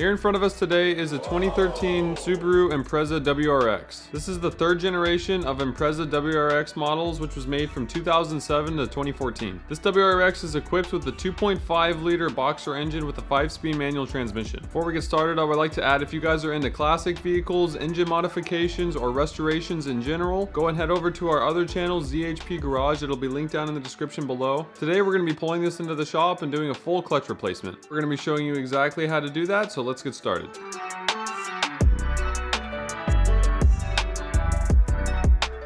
Here in front of us today is a 2013 Subaru Impreza WRX. This is the third generation of Impreza WRX models, which was made from 2007 to 2014. This WRX is equipped with a 2.5 liter boxer engine with a 5-speed manual transmission. Before we get started, I would like to add, if you guys are into classic vehicles, engine modifications, or restorations in general, go and head over to our other channel, ZHP Garage. It'll be linked down in the description below. Today we're going to be pulling this into the shop and doing a full clutch replacement. We're going to be showing you exactly how to do that, so let's get started.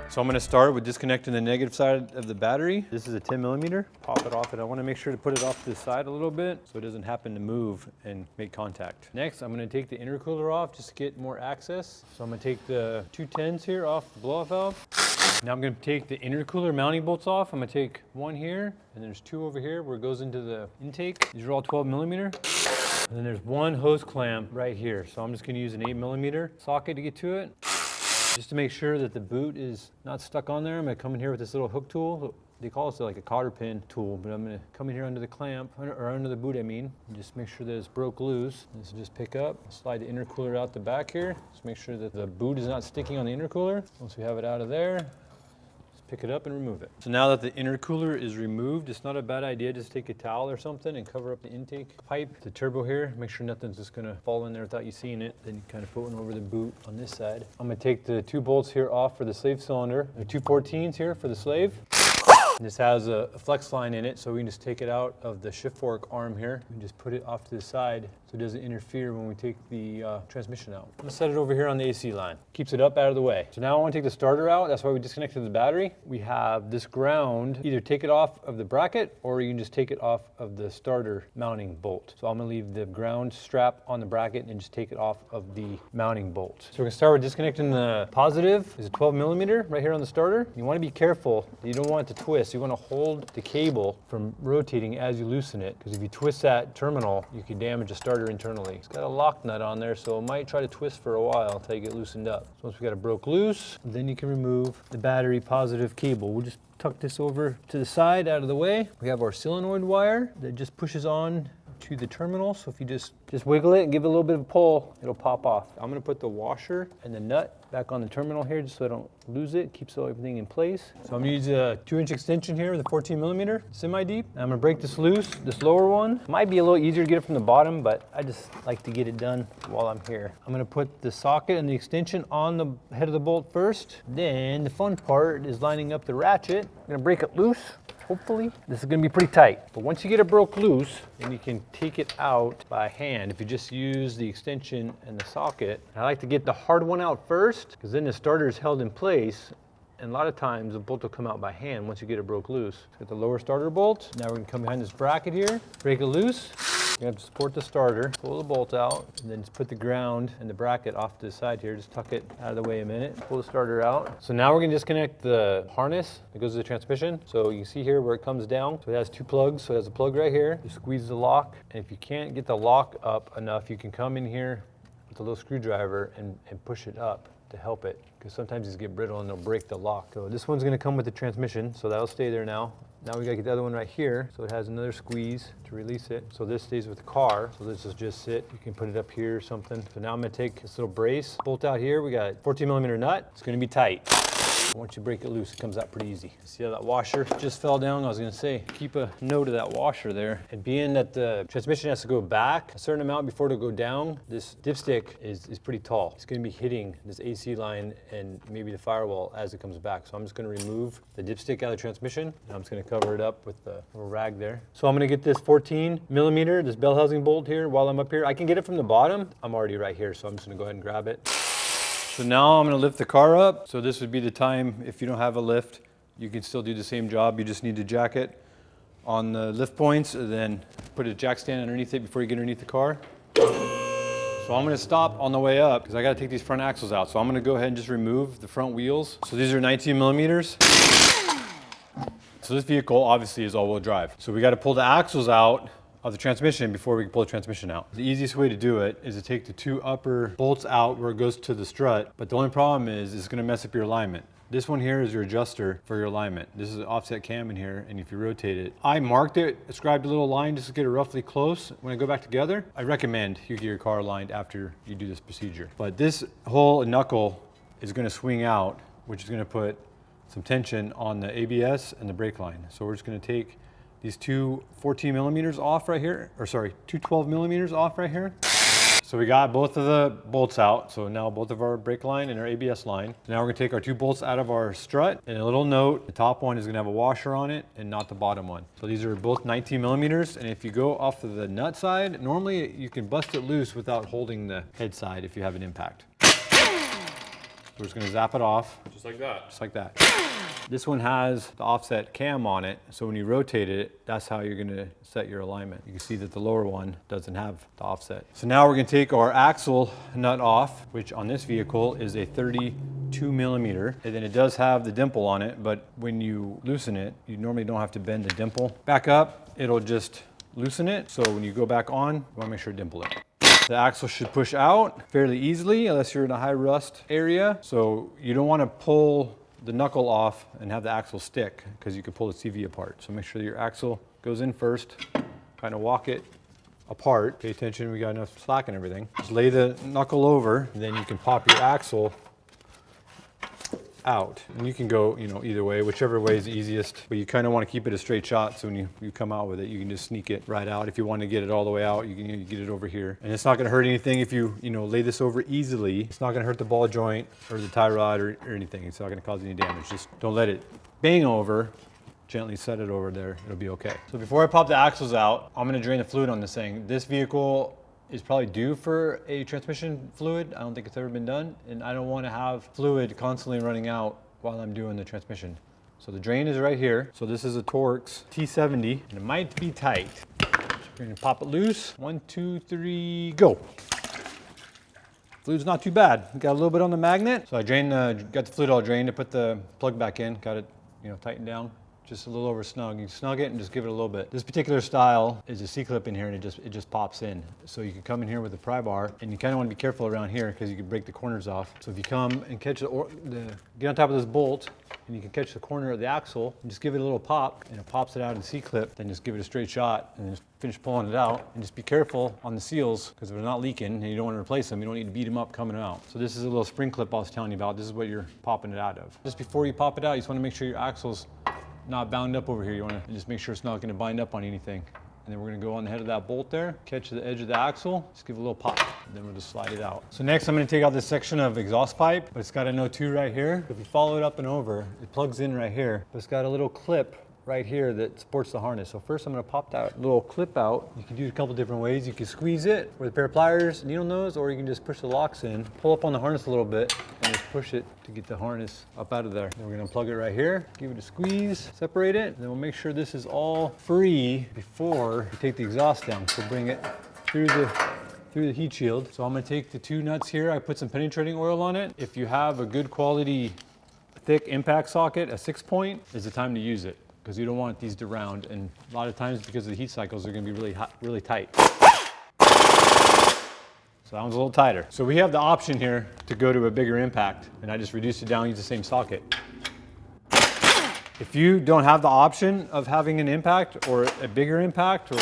So I'm going to start with disconnecting the negative side of the battery. This is a 10mm. Pop it off, and I want to make sure to put it off to the side a little bit so it doesn't happen to move and make contact. Next, I'm going to take the intercooler off just to get more access. So I'm going to take the 210s here off the blow-off valve. Now I'm going to take the intercooler mounting bolts off. I'm going to take one here, and there's two over here where it goes into the intake. These are all 12mm. And then there's one hose clamp right here. So I'm just going to use an 8mm socket to get to it. Just to make sure that the boot is not stuck on there, I'm going to come in here with this little hook tool. They call it like a cotter pin tool, but I'm going to come in here under the clamp, or under the boot and just make sure that it's broke loose. This will just pick up, slide the intercooler out the back here. Just make sure that the boot is not sticking on the intercooler. Once we have it out of there, pick it up and remove it. So now that the intercooler is removed, it's not a bad idea just take a towel or something and cover up the intake pipe, the turbo here. Make sure nothing's just gonna fall in there without you seeing it. Then you kind of put one over the boot on this side. I'm gonna take the two bolts here off for the slave cylinder. There are two 14s here for the slave. And this has a flex line in it, so we can just take it out of the shift fork arm here and just put it off to the side so it doesn't interfere when we take the transmission out. I'm gonna set it over here on the AC line. Keeps it up out of the way. So now I want to take the starter out. That's why we disconnected the battery. We have this ground. Either take it off of the bracket or you can just take it off of the starter mounting bolt. So I'm gonna leave the ground strap on the bracket and just take it off of the mounting bolt. So we're gonna start with disconnecting the positive. There's a 12mm right here on the starter. You want to be careful. You don't want it to twist. You want to hold the cable from rotating as you loosen it, because if you twist that terminal, you can damage the starter internally. It's got a lock nut on there, so it might try to twist for a while until you get loosened up. So once we got it broke loose, then you can remove the battery positive cable. We'll just tuck this over to the side out of the way. We have our solenoid wire that just pushes on to the terminal, so if you just wiggle it and give it a little bit of a pull, it'll pop off. I'm going to put the washer and the nut back on the terminal here just so I don't lose it. Keeps everything in place. So I'm going to use a 2-inch extension here with a 14mm semi-deep. I'm going to break this loose. This lower one might be a little easier to get it from the bottom, but I just like to get it done while I'm here. I'm going to put the socket and the extension on the head of the bolt first. Then the fun part is lining up the ratchet. I'm going to break it loose. Hopefully, this is going to be pretty tight. But once you get it broke loose, then you can take it out by hand. If you just use the extension and the socket, I like to get the hard one out first, because then the starter is held in place. And a lot of times the bolt will come out by hand once you get it broke loose. So get the lower starter bolt. Now we're going to come behind this bracket here, break it loose. You have to support the starter, pull the bolt out, and then just put the ground and the bracket off to the side here. Just tuck it out of the way a minute, pull the starter out. So now we're going to disconnect the harness that goes to the transmission. So you can see here where it comes down. So it has two plugs. So it has a plug right here. You squeeze the lock. And if you can't get the lock up enough, you can come in here with a little screwdriver and push it up to help it. Because sometimes these get brittle and they'll break the lock. So this one's going to come with the transmission. So that'll stay there now. Now we gotta get the other one right here, so it has another squeeze to release it. So this stays with the car, so this is just sit. You can put it up here or something. So now I'm gonna take this little brace, bolt out here. We got 14mm nut. It's gonna be tight. Once you break it loose, it comes out pretty easy. See how that washer just fell down? I was gonna say, keep a note of that washer there. And being that the transmission has to go back a certain amount before it'll go down, this dipstick is pretty tall. It's gonna be hitting this AC line and maybe the firewall as it comes back. So I'm just gonna remove the dipstick out of the transmission, and I'm just gonna cover it up with the little rag there. So I'm gonna get this 14mm, this bell housing bolt here while I'm up here. I can get it from the bottom. I'm already right here, so I'm just gonna go ahead and grab it. So now I'm going to lift the car up. So this would be the time, if you don't have a lift, you can still do the same job. You just need to jack it on the lift points and then put a jack stand underneath it before you get underneath the car. So I'm going to stop on the way up because I got to take these front axles out. So I'm going to go ahead and just remove the front wheels. So these are 19mm. So this vehicle obviously is all-wheel drive. So we got to pull the axles out of the transmission before we can pull the transmission out. The easiest way to do it is to take the two upper bolts out where it goes to the strut, but the only problem is it's gonna mess up your alignment. This one here is your adjuster for your alignment. This is an offset cam in here, and if you rotate it, I marked it, scribed a little line just to get it roughly close. When I go back together, I recommend you get your car aligned after you do this procedure. But this whole knuckle is gonna swing out, which is gonna put some tension on the ABS and the brake line. So we're just gonna take these two 14 millimeters off right here, or sorry, two 12 millimeters off right here. So we got both of the bolts out. So now both of our brake line and our ABS line. Now we're gonna take our two bolts out of our strut, and a little note, the top one is gonna have a washer on it and not the bottom one. So these are both 19 millimeters. And if you go off of the nut side, normally you can bust it loose without holding the head side if you have an impact. So we're just gonna zap it off. Just like that. Just like that. This one has the offset cam on it, so when you rotate it, that's how you're gonna set your alignment. You can see that the lower one doesn't have the offset. So now we're gonna take our axle nut off, which on this vehicle is a 32 millimeter, and then it does have the dimple on it, but when you loosen it, you normally don't have to bend the dimple. Back up, it'll just loosen it, so when you go back on, you wanna make sure to dimple it. The axle should push out fairly easily unless you're in a high rust area. So you don't want to pull the knuckle off and have the axle stick because you could pull the CV apart. So make sure that your axle goes in first, kind of walk it apart. Pay attention, we got enough slack and everything. Just lay the knuckle over, and then you can pop your axle out. And you can go, either way, whichever way is the easiest, but you kind of want to keep it a straight shot, so when you come out with it, you can just sneak it right out. If you want to get it all the way out, you can get it over here. And it's not going to hurt anything if you, lay this over easily. It's not going to hurt the ball joint or the tie rod or anything. It's not going to cause any damage. Just don't let it bang over. Gently set it over there. It'll be okay. So before I pop the axles out, I'm going to drain the fluid on this thing. This vehicle is probably due for a transmission fluid. I don't think it's ever been done, and I don't want to have fluid constantly running out while I'm doing the transmission. So the drain is right here. So this is a Torx T70, and it might be tight. So we're gonna pop it loose. 1, 2, 3, go. Fluid's not too bad. Got a little bit on the magnet. So I got the fluid all drained. I put the plug back in, got it, tightened down. Just a little over snug. You snug it and just give it a little bit. This particular style is a C-clip in here, and it just pops in. So you can come in here with a pry bar, and you kind of want to be careful around here because you can break the corners off. So if you come and catch get on top of this bolt, and you can catch the corner of the axle, and just give it a little pop, and it pops it out in the C-clip. Then just give it a straight shot, and just finish pulling it out. And just be careful on the seals, because if they're not leaking and you don't want to replace them, you don't need to beat them up coming out. So this is a little spring clip I was telling you about. This is what you're popping it out of. Just before you pop it out, you just want to make sure your axle's not bound up over here. You want to just make sure it's not going to bind up on anything. And then we're going to go on the head of that bolt there, catch the edge of the axle, just give it a little pop, and then we'll just slide it out. So next I'm going to take out this section of exhaust pipe, but it's got a no-2 right here. If you follow it up and over, it plugs in right here, but it's got a little clip right here that supports the harness. So first I'm going to pop that little clip out. You can do it a couple different ways. You can squeeze it with a pair of pliers, needle nose, or you can just push the locks in, pull up on the harness a little bit, and just push it to get the harness up out of there. Then we're going to plug it right here, give it a squeeze, separate it, and then we'll make sure this is all free before we take the exhaust down. So bring it through the heat shield. So I'm going to take the two nuts here. I put some penetrating oil on it. If you have a good quality thick impact socket, a 6-point, is the time to use it, because you don't want these to round, and a lot of times because of the heat cycles, they're going to be really hot, really tight. So that one's a little tighter. So we have the option here to go to a bigger impact, and I just reduced it down, use the same socket. If you don't have the option of having an impact or a bigger impact or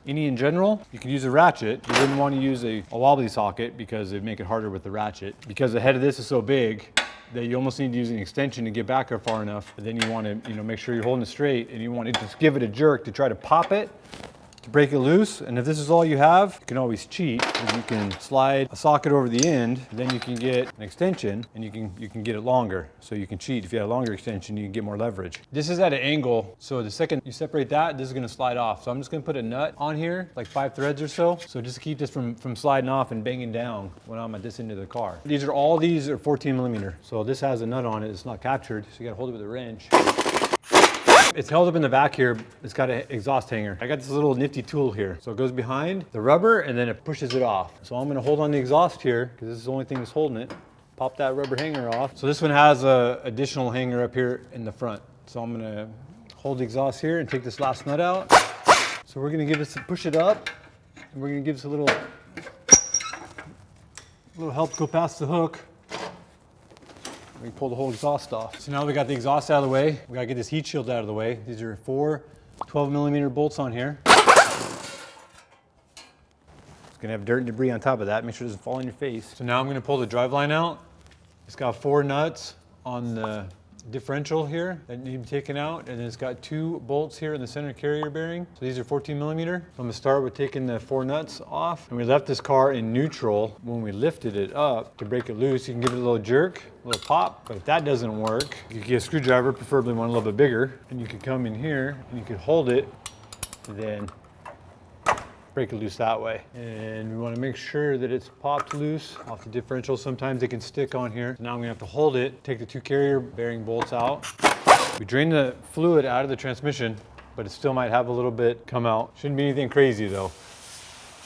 any in general, you can use a ratchet. You wouldn't want to use a wobbly socket because it'd make it harder with the ratchet. Because the head of this is so big that you almost need to use an extension to get back there far enough. But then you want to make sure you're holding it straight, and you want to just give it a jerk to try to pop it, to break it loose. And if this is all you have, you can always cheat, because you can slide a socket over the end, and then you can get an extension, and you can get it longer. So you can cheat. If you have a longer extension, you can get more leverage. This is at an angle, so the second you separate that, this is going to slide off. So I'm just going to put a nut on here, like 5 threads or so just to keep this from sliding off and banging down when I'm at this end of the car. All these are 14 millimeter. So this has a nut on it. It's not captured, so you got to hold it with a wrench. It's held up in the back here. It's got an exhaust hanger. I got this little nifty tool here. So it goes behind the rubber, and then it pushes it off. So I'm going to hold on the exhaust here, because this is the only thing that's holding it. Pop that rubber hanger off. So this one has a additional hanger up here in the front. So I'm going to hold the exhaust here and take this last nut out. So we're going to push it up, and we're going to give this a little help to go past the hook. We pull the whole exhaust off. So now we got the exhaust out of the way. We gotta get this heat shield out of the way. These are 4 12mm bolts on here. It's gonna have dirt and debris on top of that. Make sure it doesn't fall on your face. So now I'm gonna pull the driveline out. It's got 4 nuts on the differential here that need to be taken out, and then it's got 2 bolts here in the center carrier bearing. So these are 14mm. So I'm gonna start with taking the 4 nuts off. And we left this car in neutral. When we lifted it up to break it loose, you can give it a little jerk, a little pop. But if that doesn't work, you can get a screwdriver, preferably one a little bit bigger, and you could come in here and you could hold it and then break it loose that way. And we want to make sure that it's popped loose off the differential. Sometimes it can stick on here. Now I'm gonna have to hold it, take the 2 carrier bearing bolts out. We drain the fluid out of the transmission, but it still might have a little bit come out. Shouldn't be anything crazy though.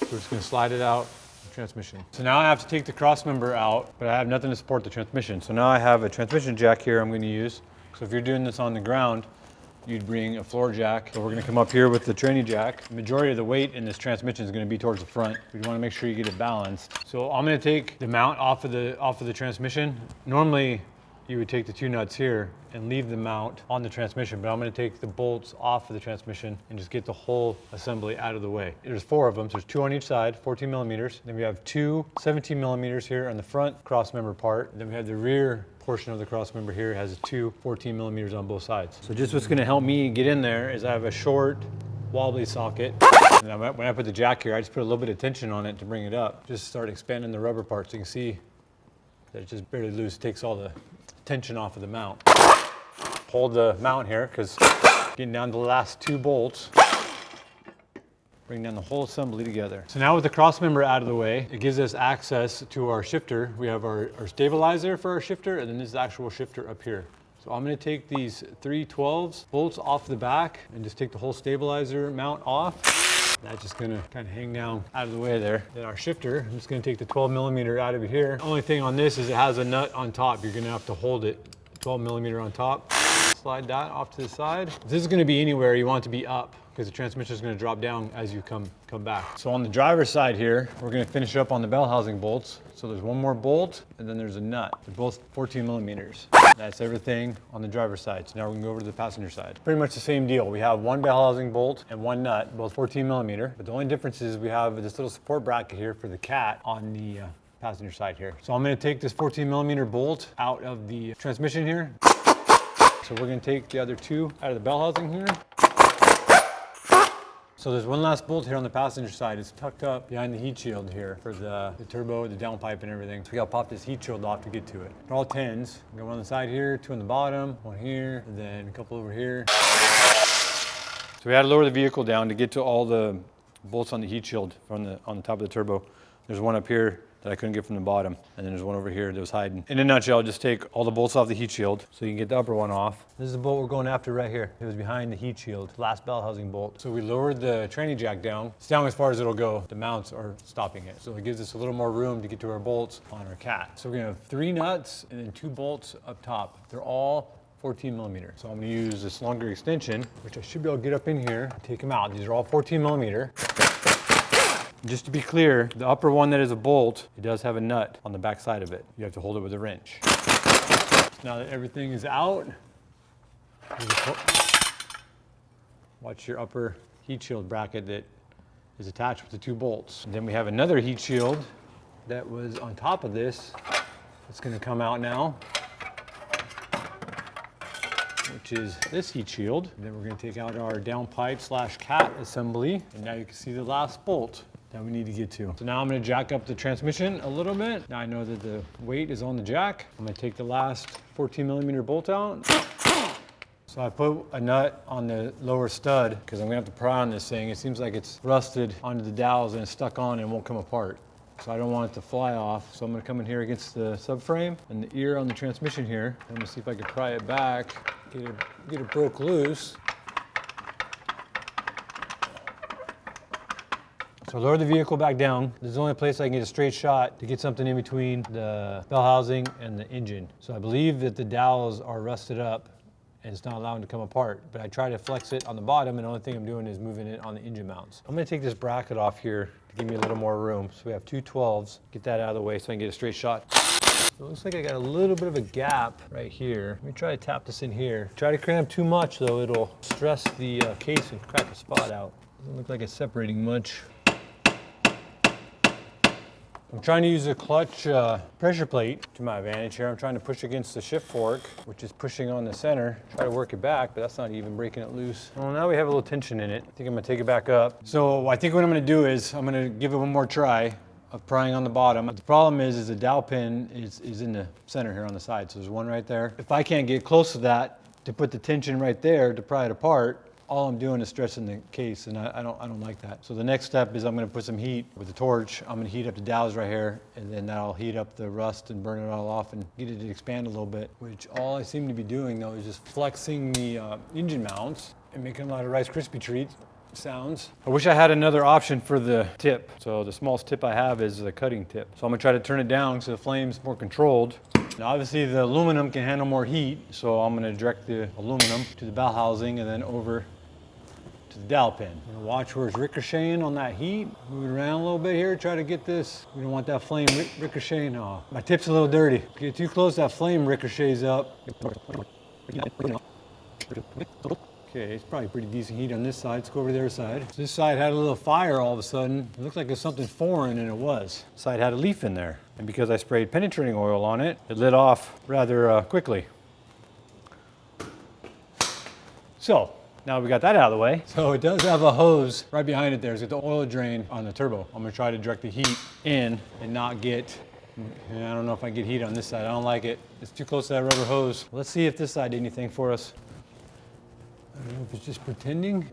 We're just gonna slide it out the transmission. So now I have to take the cross member out, but I have nothing to support the transmission. So now I have a transmission jack here I'm gonna use. So if you're doing this on the ground, you'd bring a floor jack. So we're gonna come up here with the tranny jack. The majority of the weight in this transmission is gonna be towards the front. We wanna make sure you get it balanced. So I'm gonna take the mount off of the transmission. Normally, you would take the 2 nuts here and leave the mount on the transmission, but I'm gonna take the bolts off of the transmission and just get the whole assembly out of the way. There's 4 of them, so there's 2 on each side, 14mm. Then we have 2 17mm here on the front cross member part. Then we have the rear portion of the cross member here has 2 14mm on both sides. So just what's gonna help me get in there is I have a short wobbly socket. And when I put the jack here, I just put a little bit of tension on it to bring it up. Just start expanding the rubber parts. You can see that it's just barely loose. It takes all the tension off of the mount. Hold the mount here, because getting down to the last 2 bolts, bring down the whole assembly together. So now with the cross member out of the way, it gives us access to our shifter. We have our stabilizer for our shifter, and then this actual shifter up here. So I'm gonna take these 3 12s bolts off the back and just take the whole stabilizer mount off. That's just gonna kind of hang down out of the way there. Then our shifter, I'm just gonna take the 12mm out of here. The only thing on this is it has a nut on top. You're gonna have to hold it, 12mm on top. Slide that off to the side. If this is gonna be anywhere, you want it to be up, because the transmission is going to drop down as you come back. So on the driver's side here, we're going to finish up on the bell housing bolts. So there's 1 more bolt, and then there's a nut. They're both 14mm. That's everything on the driver's side. So now we can go over to the passenger side. Pretty much the same deal. We have 1 bell housing bolt and 1 nut, both 14mm. But the only difference is we have this little support bracket here for the cat on the passenger side here. So I'm going to take this 14mm bolt out of the transmission here. So we're going to take the other 2 out of the bell housing here. So there's 1 last bolt here on the passenger side. It's tucked up behind the heat shield here for the turbo, the downpipe, and everything. So we gotta pop this heat shield off to get to it. They're all 10s. We got 1 on the side here, 2 on the bottom, 1 here, and then a couple over here. So we had to lower the vehicle down to get to all the bolts on the heat shield on the top of the turbo. There's 1 up here that I couldn't get from the bottom, and then there's 1 over here that was hiding. In a nutshell, just take all the bolts off the heat shield so you can get the upper one off. This is the bolt we're going after right here. It was behind the heat shield, last bell housing bolt. So we lowered the tranny jack down. It's down as far as it'll go. The mounts are stopping it. So it gives us a little more room to get to our bolts on our cat. So we're gonna have 3 nuts and then 2 bolts up top. They're all 14mm. So I'm gonna use this longer extension, which I should be able to get up in here, take them out. These are all 14mm. Just to be clear, the upper one that is a bolt, it does have a nut on the back side of it. You have to hold it with a wrench. Now that everything is out, watch your upper heat shield bracket that is attached with the 2 bolts. And then we have another heat shield that was on top of this. It's gonna come out now, which is this heat shield. And then we're gonna take out our downpipe / cat assembly. And now you can see the last bolt that we need to get to. So now I'm gonna jack up the transmission a little bit. Now I know that the weight is on the jack. I'm gonna take the last 14mm bolt out. So I put a nut on the lower stud because I'm gonna have to pry on this thing. It seems like it's rusted onto the dowels and it's stuck on and won't come apart. So I don't want it to fly off. So I'm gonna come in here against the subframe and the ear on the transmission here. I'm gonna see if I can pry it back, get it broke loose. So lower the vehicle back down. This is the only place I can get a straight shot to get something in between the bell housing and the engine. So I believe that the dowels are rusted up and it's not allowing it to come apart. But I try to flex it on the bottom, and the only thing I'm doing is moving it on the engine mounts. I'm gonna take this bracket off here to give me a little more room. So we have 2 12s. Get that out of the way so I can get a straight shot. It looks like I got a little bit of a gap right here. Let me try to tap this in here. Try to cram too much though, it'll stress the case and crack a spot out. Doesn't look like it's separating much. I'm trying to use a clutch pressure plate to my advantage here. I'm trying to push against the shift fork, which is pushing on the center. Try to work it back, but that's not even breaking it loose. Well, now we have a little tension in it. I think I'm gonna take it back up. So I think what I'm gonna do is I'm gonna give it one more try of prying on the bottom. The problem is the dowel pin is in the center here on the side. So there's one right there. If I can't get close to that to put the tension right there to pry it apart, all I'm doing is stressing the case, and I don't like that. So the next step is I'm gonna put some heat with the torch. I'm gonna heat up the dowels right here, and then that'll heat up the rust and burn it all off and get it to expand a little bit, which all I seem to be doing though is just flexing the engine mounts and making a lot of Rice Krispie treat sounds. I wish I had another option for the tip. So the smallest tip I have is the cutting tip. So I'm gonna try to turn it down so the flame's more controlled. Now obviously the aluminum can handle more heat, so I'm gonna direct the aluminum to the bell housing and then over to the dowel pin. I'm gonna watch where it's ricocheting on that heat. Move it around a little bit here, try to get this. We don't want that flame ricocheting off. My tip's a little dirty. If you get too close, that flame ricochets up. Okay, it's probably pretty decent heat on this side. Let's go over to the other side. So this side had a little fire all of a sudden. It looked like it was something foreign, and it was. This side had a leaf in there. And because I sprayed penetrating oil on it, it lit off rather quickly. So, now we got that out of the way. So it does have a hose right behind it there. It's got the oil drain on the turbo. I'm gonna try to direct the heat in and not get, I don't know if I get heat on this side. I don't like it. It's too close to that rubber hose. Let's see if this side did anything for us. I don't know if it's just pretending.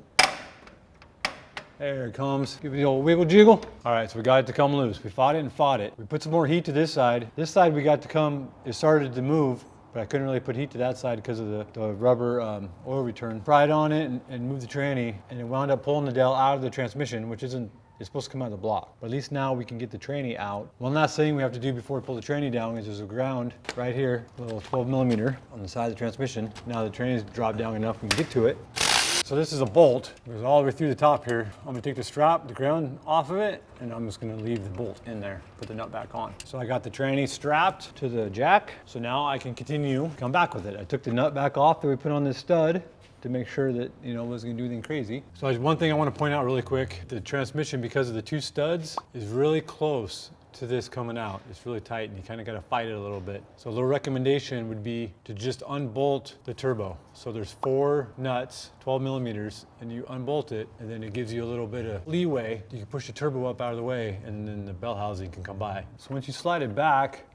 There it comes. Give it the old wiggle jiggle. All right, so we got it to come loose. We fought it and fought it. We put some more heat to this side. This side we got to come, it started to move, but I couldn't really put heat to that side because of the rubber oil return. Pried on it and moved the tranny, and it wound up pulling the dowel out of the transmission, which isn't, it's supposed to come out of the block. But at least now we can get the tranny out. One last thing we have to do before we pull the tranny down is there's a ground right here, a little 12 millimeter on the side of the transmission. Now the tranny's dropped down enough we can get to it. So this is a bolt. It goes all the way through the top here. I'm gonna take the strap, the ground off of it, and I'm just gonna leave the bolt in there, put the nut back on. So I got the tranny strapped to the jack, so now I can continue, come back with it. I took the nut back off that we put on this stud to make sure that, you know, it wasn't gonna do anything crazy. So there's one thing I wanna point out really quick. The transmission, because of the two studs, is really close to this coming out. It's really tight and you kind of got to fight it a little bit. So a little recommendation would be to just unbolt the turbo. So there's 4 nuts, 12 millimeters, and you unbolt it, and then it gives you a little bit of leeway. You can push the turbo up out of the way, and then the bell housing can come by. So once you slide it back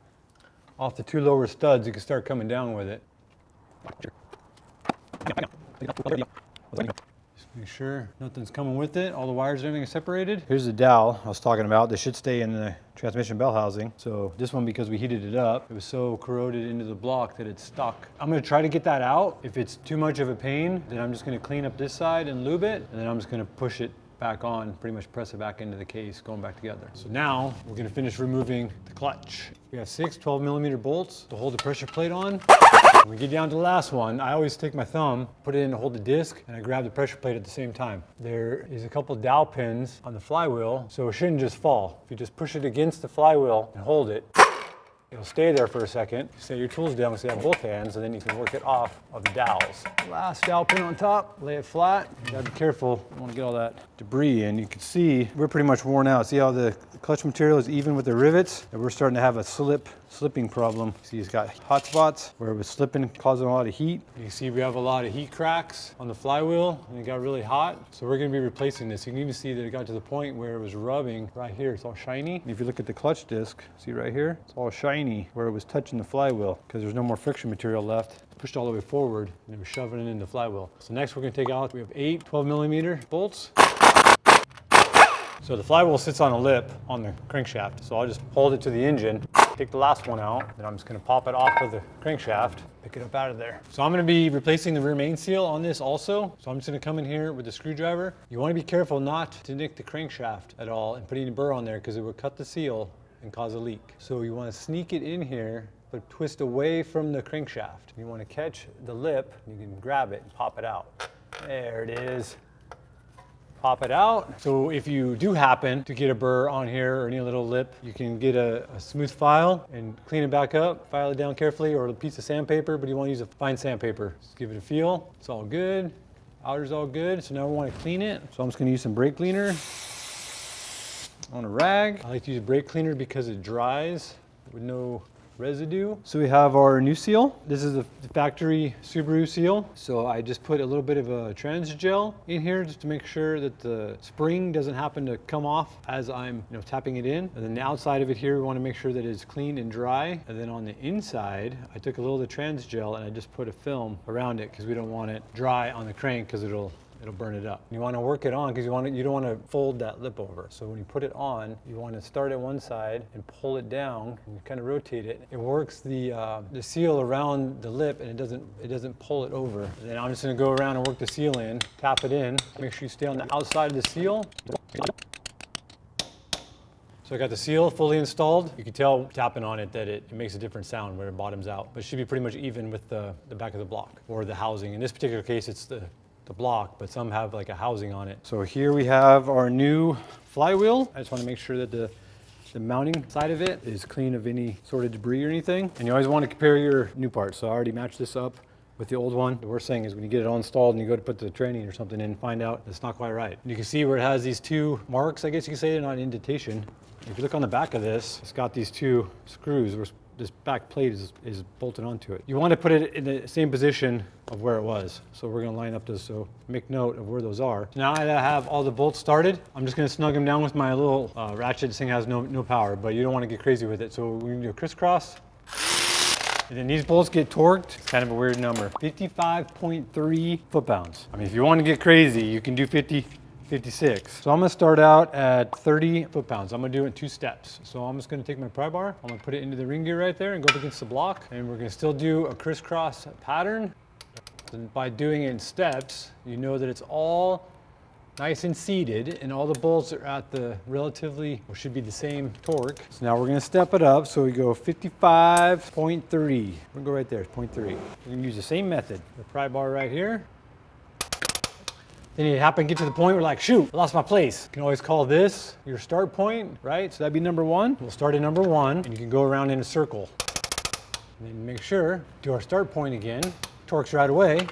off the 2 lower studs, you can start coming down with it. Make sure nothing's coming with it. All the wires and everything is separated. Here's the dowel I was talking about. This should stay in the transmission bell housing. So this one, because we heated it up, it was so corroded into the block that it's stuck. I'm gonna try to get that out. If it's too much of a pain, then I'm just gonna clean up this side and lube it, and then I'm just gonna push it back on, pretty much press it back into the case, going back together. So now we're gonna finish removing the clutch. We have 6 12 millimeter bolts to hold the pressure plate on. When we get down to the last one, I always take my thumb, put it in to hold the disc, and I grab the pressure plate at the same time. There is a couple dowel pins on the flywheel, so it shouldn't just fall. If you just push it against the flywheel and hold it, it'll stay there for a second. Set your tools down so you have both hands, and then you can work it off of the dowels. Last dowel pin on top, lay it flat. You gotta be careful, you don't wanna get all that debris in. You can see we're pretty much worn out. See how the clutch material is even with the rivets? And we're starting to have a slipping problem. See, it's got hot spots where it was slipping, causing a lot of heat. You can see we have a lot of heat cracks on the flywheel, and it got really hot. So we're gonna be replacing this. You can even see that it got to the point where it was rubbing right here. It's all shiny. And if you look at the clutch disc, see right here? It's all shiny where it was touching the flywheel because there's no more friction material left. Pushed all the way forward, and it was shoving it into the flywheel. So next we're gonna take out, we have 8 12 millimeter bolts. So the flywheel sits on a lip on the crankshaft. So I'll just hold it to the engine, take the last one out, then I'm just gonna pop it off of the crankshaft, pick it up out of there. So I'm gonna be replacing the rear main seal on this also. So I'm just gonna come in here with the screwdriver. You wanna be careful not to nick the crankshaft at all and put any burr on there because it will cut the seal and cause a leak. So you wanna sneak it in here, but twist away from the crankshaft. You wanna catch the lip, you can grab it and pop it out. There it is. pop it out. So if you do happen to get a burr on here or any little lip, you can get a smooth file and clean it back up, file it down carefully, or a piece of sandpaper, but you want to use a fine sandpaper. Just give it a feel. It's all good. Outer's all good. So now we want to clean it. So I'm just going to use some brake cleaner on a rag. I like to use brake cleaner because it dries with no residue. So we have our new seal. This is the factory Subaru seal. So I just put a little bit of a trans gel in here just to make sure that the spring doesn't happen to come off as I'm tapping it in. And then the outside of it here, we want to make sure that it's clean and dry. And then on the inside, I took a little of the trans gel and I just put a film around it because we don't want it dry on the crank because it'll burn it up. You want to work it on because you don't want to fold that lip over. So when you put it on, you want to start at one side and pull it down and kind of rotate it. It works the seal around the lip and it doesn't pull it over. And then I'm just going to go around and work the seal in, tap it in, make sure you stay on the outside of the seal. So I got the seal fully installed. You can tell tapping on it that it makes a different sound where it bottoms out, but it should be pretty much even with the back of the block or the housing. In this particular case, it's the block, but some have like a housing on it. So here we have our new flywheel. I just want to make sure that the mounting side of it is clean of any sort of debris or anything. And you always want to compare your new parts. So I already matched this up with the old one. The worst thing is when you get it all installed and you go to put the training or something in and find out it's not quite right. And you can see where it has these two marks, I guess you can say they're not indentation. If you look on the back of this, it's got these two screws where this back plate is bolted onto it. You want to put it in the same position of where it was. So we're going to line up this, so make note of where those are. So now that I have all the bolts started, I'm just going to snug them down with my little ratchet. This thing has no power, but you don't want to get crazy with it. So we're going to do a crisscross. And then these bolts get torqued. It's kind of a weird number. 55.3 foot-pounds. I mean, if you want to get crazy, you can do 56. So I'm gonna start out at 30 foot-pounds. I'm gonna do it in 2 steps. So I'm just gonna take my pry bar, I'm gonna put it into the ring gear right there and go up against the block. And we're gonna still do a crisscross pattern. And by doing it in steps, you know that it's all nice and seated and all the bolts are at the relatively, or should be the same torque. So now we're gonna step it up. So we go 55.3. We're gonna go right there, 0.3. We're gonna use the same method. The pry bar right here. Then you happen to get to the point where like, shoot, I lost my place. You can always call this your start point, right? So that'd be number 1. We'll start at number 1 and you can go around in a circle. And then make sure, do our start point again, torques right away.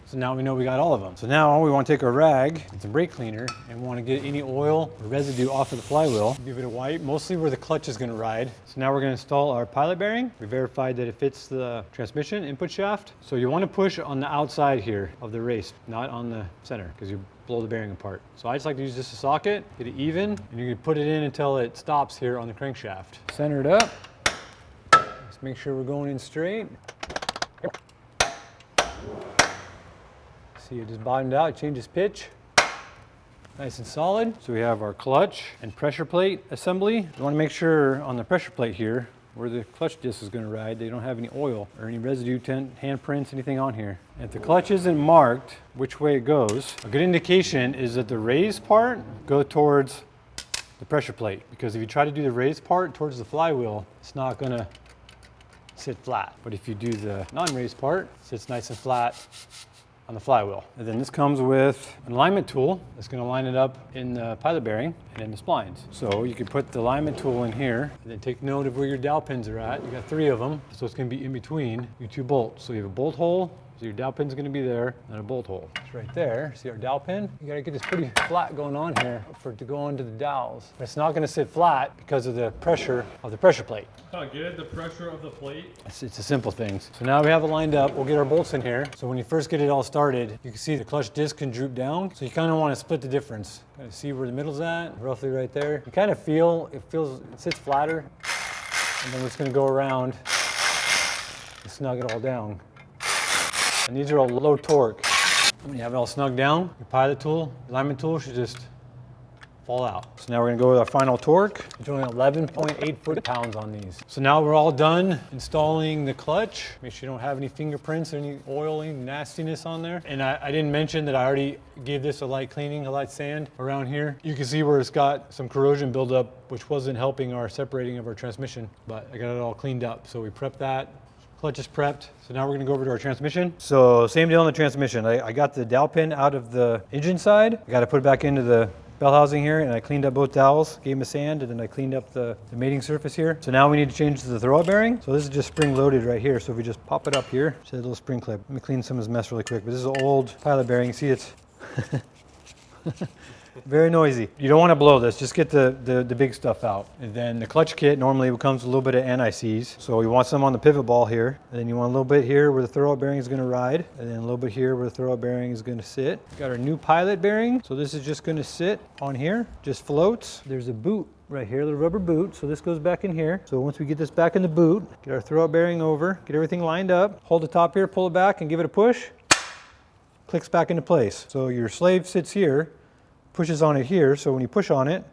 So now we know we got all of them. So now we want to take our rag and some brake cleaner and we want to get any oil or residue off of the flywheel. Give it a wipe, mostly where the clutch is going to ride. So now we're going to install our pilot bearing. We verified that it fits the transmission input shaft. So you want to push on the outside here of the race, not on the center, because you blow the bearing apart. So I just like to use just a socket, get it even, and you can put it in until it stops here on the crankshaft. Center it up. Just make sure we're going in straight. See, it just bottomed out, changes pitch. Nice and solid. So we have our clutch and pressure plate assembly. You want to make sure on the pressure plate here, where the clutch disc is going to ride, they don't have any oil or any residue, handprints, anything on here. And if the clutch isn't marked which way it goes, a good indication is that the raised part go towards the pressure plate. Because if you try to do the raised part towards the flywheel, it's not going to sit flat. But if you do the non-raised part, it sits nice and flat on the flywheel. And then this comes with an alignment tool that's going to line it up in the pilot bearing and in the splines. So you can put the alignment tool in here and then take note of where your dowel pins are at. You got 3 of them, so it's going to be in between your 2 bolts. So you have a bolt hole, so your dowel pin's going to be there, and a bolt hole. It's right there. See our dowel pin? You got to get this pretty flat going on here for it to go onto the dowels. But it's not going to sit flat because of the pressure of the pressure plate. Oh, good. The pressure of the plate. It's a simple things. So now we have it lined up. We'll get our bolts in here. So when you first get it all started, you can see the clutch disc can droop down. So you kind of want to split the difference. Kind of see where the middle's at, roughly right there. You kind of feel, it sits flatter. And then we're just going to go around and snug it all down. And these are all low torque. When you have it all snug down, your pilot tool, alignment tool should just fall out. So now we're gonna go with our final torque. It's only 11.8 foot-pounds on these. So now we're all done installing the clutch. Make sure you don't have any fingerprints or any oil, any nastiness on there. And I didn't mention that I already gave this a light cleaning, a light sand around here. You can see where it's got some corrosion buildup, which wasn't helping our separating of our transmission, but I got it all cleaned up. So we prepped that, Clutch is prepped. So now we're gonna go over to our transmission. So same deal on the transmission. I got the dowel pin out of the engine side. I got to put it back into the bell housing here, and I cleaned up both dowels, gave them a sand, and then I cleaned up the mating surface here. So now we need to change the throwout bearing. So this is just spring loaded right here. So if we just pop it up here, see a little spring clip. Let me clean some of this mess really quick. But this is an old pilot bearing. You see it's very noisy. You don't want to blow this, just get the big stuff out. And then the clutch kit normally comes with a little bit of anti-seize. So you want some on the pivot ball here. And then you want a little bit here where the throwout bearing is going to ride. And then a little bit here where the throwout bearing is going to sit. Got our new pilot bearing. So this is just going to sit on here, just floats. There's a boot right here, a little rubber boot. So this goes back in here. So once we get this back in the boot, get our throwout bearing over, get everything lined up, hold the top here, pull it back and give it a push. Clicks back into place. So your slave sits here, pushes on it here, so when you push on it,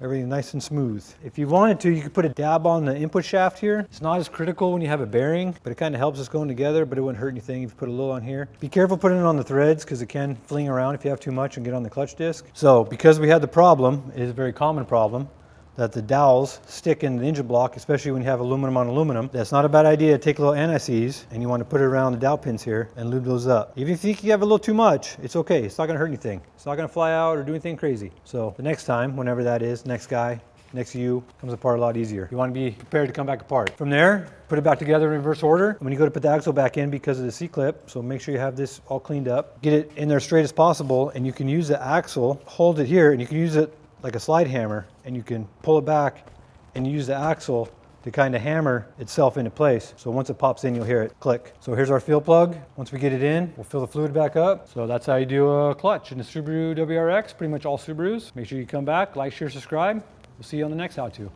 everything's nice and smooth. If you wanted to, you could put a dab on the input shaft here. It's not as critical when you have a bearing, but it kind of helps us going together, but it wouldn't hurt anything if you put a little on here. Be careful putting it on the threads because it can fling around if you have too much and get on the clutch disc. So because we had the problem, it is a very common problem, that the dowels stick in the engine block, especially when you have aluminum on aluminum. That's not a bad idea to take a little anti-seize and you want to put it around the dowel pins here and lube those up. Even if you think you have a little too much, it's okay. It's not going to hurt anything. It's not going to fly out or do anything crazy. So the next time, whenever that is, next guy, next to you, comes apart a lot easier. You want to be prepared to come back apart. From there, put it back together in reverse order. And when you go to put the axle back in because of the C-clip, so make sure you have this all cleaned up. Get it in there straight as possible, and you can use the axle, hold it here, and you can use it like a slide hammer, and you can pull it back and use the axle to kind of hammer itself into place. So once it pops in, you'll hear it click. So here's our fuel plug. Once we get it in, we'll fill the fluid back up. So that's how you do a clutch in the Subaru WRX, pretty much all Subarus. Make sure you come back, like, share, subscribe. We'll see you on the next how-to.